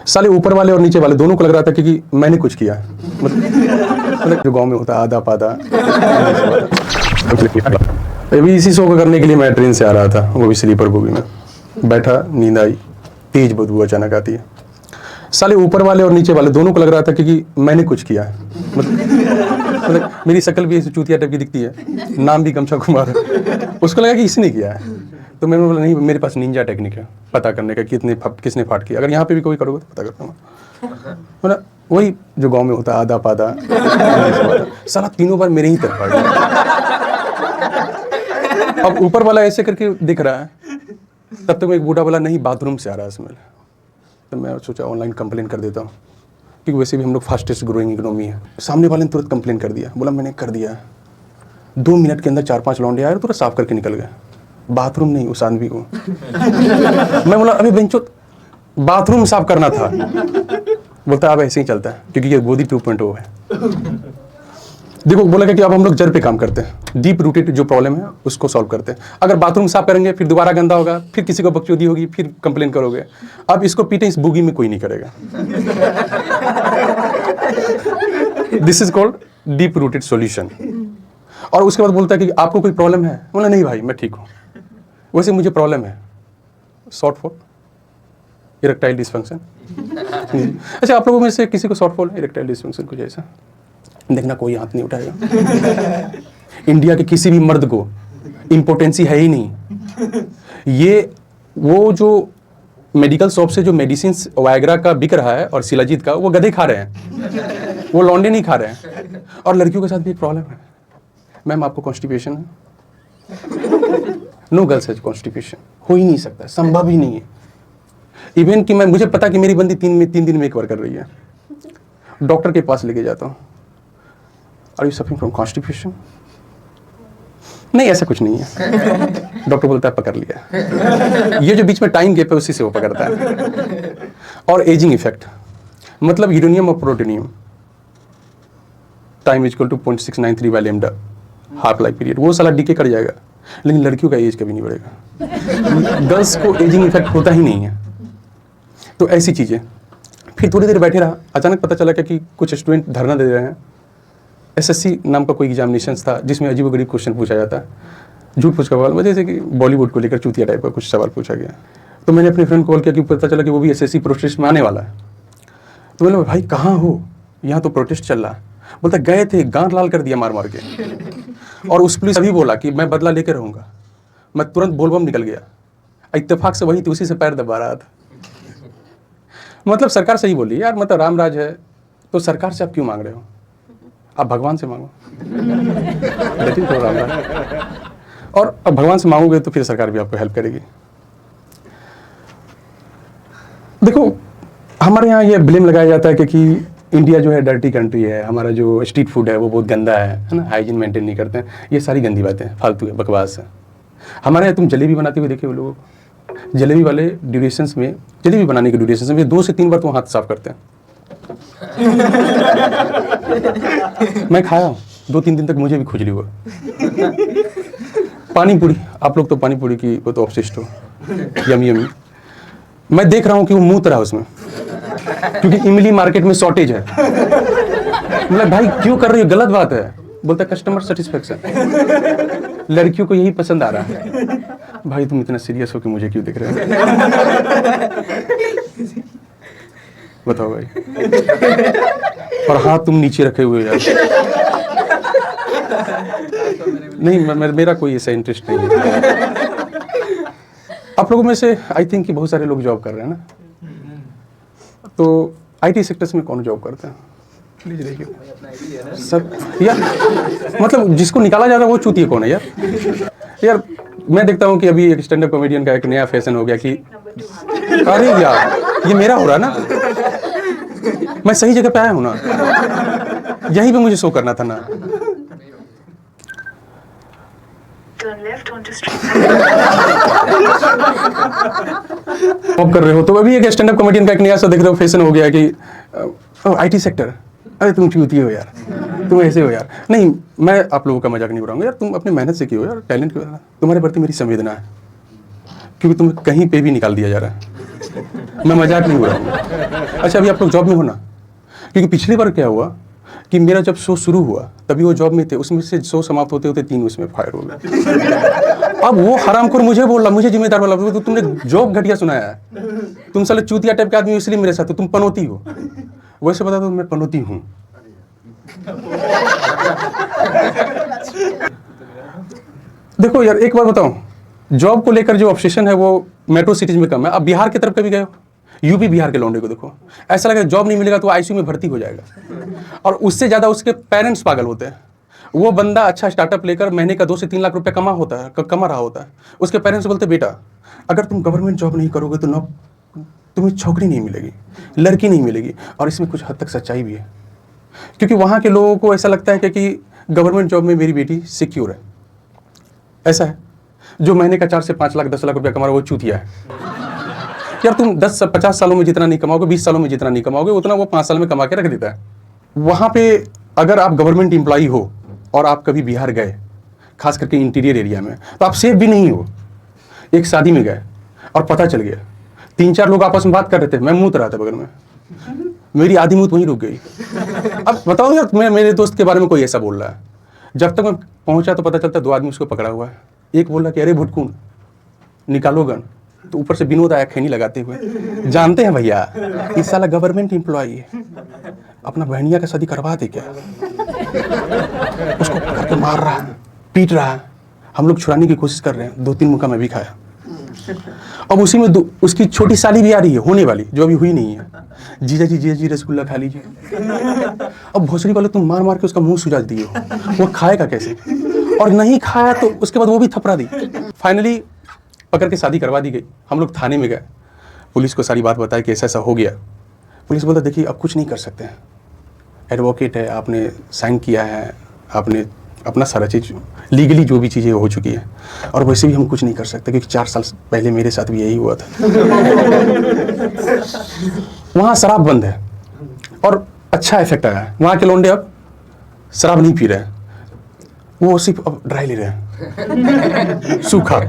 साले ऊपर वाले और नीचे वाले दोनों को लग रहा था कि मैंने कुछ किया है। मतलब जो गांव में होता आधा पादा। अभी इसी शो को करने के लिए मैं ट्रेन से आ रहा था, वो भी स्लीपर बोगी में बैठा, नींद आई, तेज बदबू अचानक आती है। साले ऊपर वाले और नीचे वाले दोनों को लग रहा था कि मैंने कुछ किया है। मतलब मेरी शक्ल भी ऐसी चूतिया टाइप की दिखती है, नाम भी गमछा कुमार, उसको लगा कि इसने किया है। तो मैंने बोला नहीं, मेरे पास निंजा टेक्निक है पता करने का किसने फाट किया। अगर यहाँ पे भी कोई करोगे तो पता करता हूँ। मतलब वही जो गांव में होता आधा पादा। साला तीनों बार मेरे ही तरफ फाट गया। अब ऊपर वाला ऐसे करके दिख रहा है, तब तक एक बूढ़ा बोला नहीं बाथरूम से आ रहा है स्मेल। तो मैं सोचा ऑनलाइन कंप्लेन कर देता हूँ, क्योंकि वैसे भी हम लोग फास्टेस्ट ग्रोइंग इकोनॉमी है। सामने वाले ने तुरंत कंप्लेन कर दिया, बोला मैंने कर दिया। 2 मिनट के अंदर 4-5 लौंडे आए और तुरंत साफ करके निकल गए। बाथरूम नहीं, उस आदमी को। मैं बोला अभी बेंचो बाथरूम साफ करना था। बोलता अब ऐसे ही चलता है क्योंकि ये गोदी 2.0 है। देखो बोला कि अब हम लोग जड़ पे काम करते हैं, डीप रूटेड जो प्रॉब्लम है उसको सॉल्व करते हैं। अगर बाथरूम साफ करेंगे फिर दोबारा गंदा होगा, फिर किसी को बकचोदी होगी, फिर कंप्लेन करोगे। अब इसको पीटे, इस बुगी में कोई नहीं करेगा। This is called deep rooted solution. और उसके बाद बोलता है कि आपको कोई प्रॉब्लम है? बोला नहीं भाई मैं ठीक हूँ, वैसे मुझे प्रॉब्लम है शॉर्ट फॉल इरेक्टाइल डिसफंक्शन। अच्छा आप लोगों में से किसी को शॉर्ट फॉल इरेक्टाइल डिसफंक्शन कुछ ऐसा? देखना कोई हाथ नहीं उठाएगा। इंडिया के किसी भी मर्द को इम्पोर्टेंसी है ही नहीं। ये वो जो मेडिकल शॉप से जो मेडिसिन वायग्रा का बिक रहा है और शिलाजीत का, वो गधे खा रहे हैं, वो लौंडे नहीं खा रहे हैं। और लड़कियों के साथ भी एक प्रॉब्लम है, मैम आपको कॉन्स्टिपेशन है? नो गर्ल्स हैज कॉन्स्टिपेशन, हो ही नहीं सकता, संभव ही नहीं है। इवन कि मुझे पता कि मेरी बंदी 3 दिन में एक बार कर रही है, डॉक्टर के पास लेके जाता हूँ, are you suffering from constipation? नहीं ऐसा कुछ नहीं है। डॉक्टर बोलता है पकड़ लिया। ये जो बीच में टाइम गैप है उसी से वो पकड़ता है। और एजिंग इफेक्ट, मतलब यूरेनियम और plutonium, time is equal to 0.693 by lambda, half life period, वो साला डीके कर जाएगा। लेकिन लड़कियों का एज कभी नहीं बढ़ेगा। गर्ल्स को एजिंग इफेक्ट होता ही नहीं है। तो ऐसी चीजें। फिर थोड़ी देर बैठे रहा, अचानक पता चला कि कुछ स्टूडेंट धरना दे रहे हैं। एसएससी नाम का कोई एग्जामिनेशन था जिसमें अजीबोगरीब क्वेश्चन पूछा जाता है, झूठ पूछ का सवाल, जैसे कि बॉलीवुड को लेकर चूतिया टाइप का कुछ सवाल पूछा गया। तो मैंने अपने फ्रेंड को कॉल किया कि पता चला कि वो भी एसएससी प्रोटेस्ट में आने वाला है। तो मैंने भाई कहाँ हो? यहाँ तो प्रोटेस्ट चल रहा है। बोलता गए थे, गांठ लाल कर दिया मार मार के। और उस पुलिस अभी बोला कि मैं बदला लेकर रहूंगा। मैं तुरंत बोलबम निकल गया, इत्तेफाक से वही थी, उसी से पैर दबा रहा था। मतलब सरकार सही बोली यार, मतलब रामराज है तो सरकार से आप क्यों मांग रहे हो? आप भगवान से मांगो। तो रामराज, और अब भगवान से मांगोगे तो फिर सरकार भी आपको हेल्प करेगी। देखो हमारे यहाँ ये ब्लेम लगाया जाता है कि इंडिया जो है डर्टी कंट्री है, हमारा जो स्ट्रीट फूड है वो बहुत गंदा है ना, हाइजीन मेंटेन नहीं करते हैं। ये सारी गंदी बातें फालतू है, बकवास है। हमारे यहाँ तुम जलेबी बनाते हुए देखे हो लोगों को, जलेबी वाले ड्यूरेशंस में, जलेबी बनाने के ड्यूरेशंस में 2 से 3 बार तो हाथ साफ करते हैं। मैं खाया हूँ, 2-3 दिन तक मुझे भी खुजली हुआ। पानी पूरी, आप लोग तो पानी पूरी की वो तो ऑब्सेस्ड हो, यमी यमी। मैं देख रहा हूँ कि वो मुँह तरह उसमें, क्योंकि इमली मार्केट में शॉर्टेज है। मतलब भाई क्यों कर रही हो, गलत बात है। बोलता कस्टमर सेटिस्फेक्शन, लड़कियों को यही पसंद आ रहा है। भाई तुम इतना सीरियस हो कि मुझे क्यों देख रहे हो? बताओ भाई। और हाथ तुम नीचे रखे हुए यार। नहीं मेरा कोई ऐसा इंटरेस्ट नहीं है। आप लोगों में से आई थिंक कि बहुत सारे लोग जॉब कर रहे हैं ना, तो आईटी सेक्टर्स में कौन जॉब करता है? प्लीज देखिए सब यार, मतलब जिसको निकाला जा रहा है वो चूतिया कौन है यार। मैं देखता हूँ कि अभी एक स्टैंड अप कॉमेडियन का एक नया फैशन हो गया कि अरे यार ये मेरा हो रहा है ना, मैं सही जगह पे आया हूँ ना, यहीं पे मुझे शो करना था ना। जॉब कर रहे हो तो अभी एक स्टैंड अप कॉमेडियन का एक नया सा देख रहे हो फैशन हो गया कि आईटी सेक्टर, अरे तुम चूती हो यार, तुम ऐसे हो यार। नहीं मैं आप लोगों का मजाक नहीं उड़ाऊंगा यार, तुम अपनी मेहनत से की हो यार, टैलेंट की हो, तुम्हारे प्रति मेरी संवेदना है, क्योंकि तुम्हें कहीं पे भी निकाल दिया जा रहा है। मैं मजाक नहीं हो रहा हूँ। अच्छा, अभी आप लोग जॉब में हो ना, क्योंकि पिछली बार क्या हुआ कि मेरा जब शो शुरू हुआ तभी वो जॉब में थे, उसमें से शो समाप्त होते होते 3 उसमें फायर हो गए। अब वो हरामखोर मुझे बोल रहा, मुझे जिम्मेदार बोला, तो तुमने जॉब घटिया सुनाया है, तुम साले चूतिया टाइप के आदमी इसलिए मेरे साथ हो, तुम पनौती हो। वैसे बता दो मैं पनौती हूँ। देखो यार, एक बार बताऊं, जॉब को लेकर जो ऑब्सेशन है वो मेट्रो सिटीज में कम है। अब बिहार की तरफ कभी गए हो, यूपी बिहार के लौंडे को देखो, ऐसा लगा जॉब नहीं मिलेगा तो आईसीयू में भर्ती हो जाएगा। और उससे ज्यादा उसके पेरेंट्स पागल होते हैं। वो बंदा अच्छा स्टार्टअप लेकर महीने का 2 से 3 लाख रुपए कमा रहा होता है, उसके पेरेंट्स बोलते बेटा अगर तुम गवर्नमेंट जॉब नहीं करोगे तो ना तुम्हें छोकरी नहीं मिलेगी, लड़की नहीं मिलेगी। और इसमें कुछ हद तक सच्चाई भी है, क्योंकि वहाँ के लोगों को ऐसा लगता है कि गवर्नमेंट जॉब में मेरी बेटी सिक्योर है। ऐसा है, जो महीने का 4 से 5 लाख 10 लाख रुपया कमा रहा है वो चूतिया है। यार तुम 10-50 सालों में जितना नहीं कमाओगे, 20 सालों में जितना नहीं कमाओगे, उतना वो 5 साल में कमा के रख देता है। वहाँ पे अगर आप गवर्नमेंट एम्प्लॉई हो और आप कभी बिहार गए, खास करके इंटीरियर एरिया में, तो आप सेफ भी नहीं हो। एक शादी में गए और पता चल गया 3-4 लोग आपस में बात कर रहे थे, मैं मूत रहा था बगल में, मेरी आधी मूत वहीं रुक गई। अब बताओ यार, मेरे दोस्त के बारे में कोई ऐसा बोल रहा है, जब तक मैं पहुंचा तो पता चलता 2 आदमी उसको पकड़ा हुआ है। एक बोल रहा कि अरे भुटकून निकालो गन, तो ऊपर से विनोद आया खैनी लगाते हुए, जानते हैं भैया इस साला गवर्नमेंट एम्प्लॉई है, अपना बहनिया का शादी करवा दे क्या। उसको करके मार रहा है, पीट रहा है, हम लोग छुड़ाने की कोशिश कर रहे हैं, 2-3 मुक्का मैं भी खाया। अब उसी में उसकी छोटी साली भी आ रही है, होने वाली, जो अभी हुई नहीं है, जीजा जी रसगुल्ला खा लीजिए। अब भोसड़ी वाले तुम मार मार के उसका मुंह सुझा दिए हो, वो खाएगा कैसे, और नहीं खाया तो उसके बाद वो भी थपड़ा दी। फाइनली पकड़ के शादी करवा दी गई। हम लोग थाने में गए, पुलिस को सारी बात बताई कि ऐसा ऐसा हो गया। पुलिस बोला देखिए अब कुछ नहीं कर सकते हैं, एडवोकेट है, आपने साइन किया है, आपने अपना सारा चीज़ लीगली जो भी चीज़ें हो चुकी है, और वैसे भी हम कुछ नहीं कर सकते क्योंकि 4 साल पहले मेरे साथ भी यही हुआ था। वहाँ शराब बंद है और अच्छा इफेक्ट आया है। वहाँ के लौंडे अब शराब नहीं पी रहे हैं, वो सिर्फ अब ड्राई ले रहे हैं, सूखा।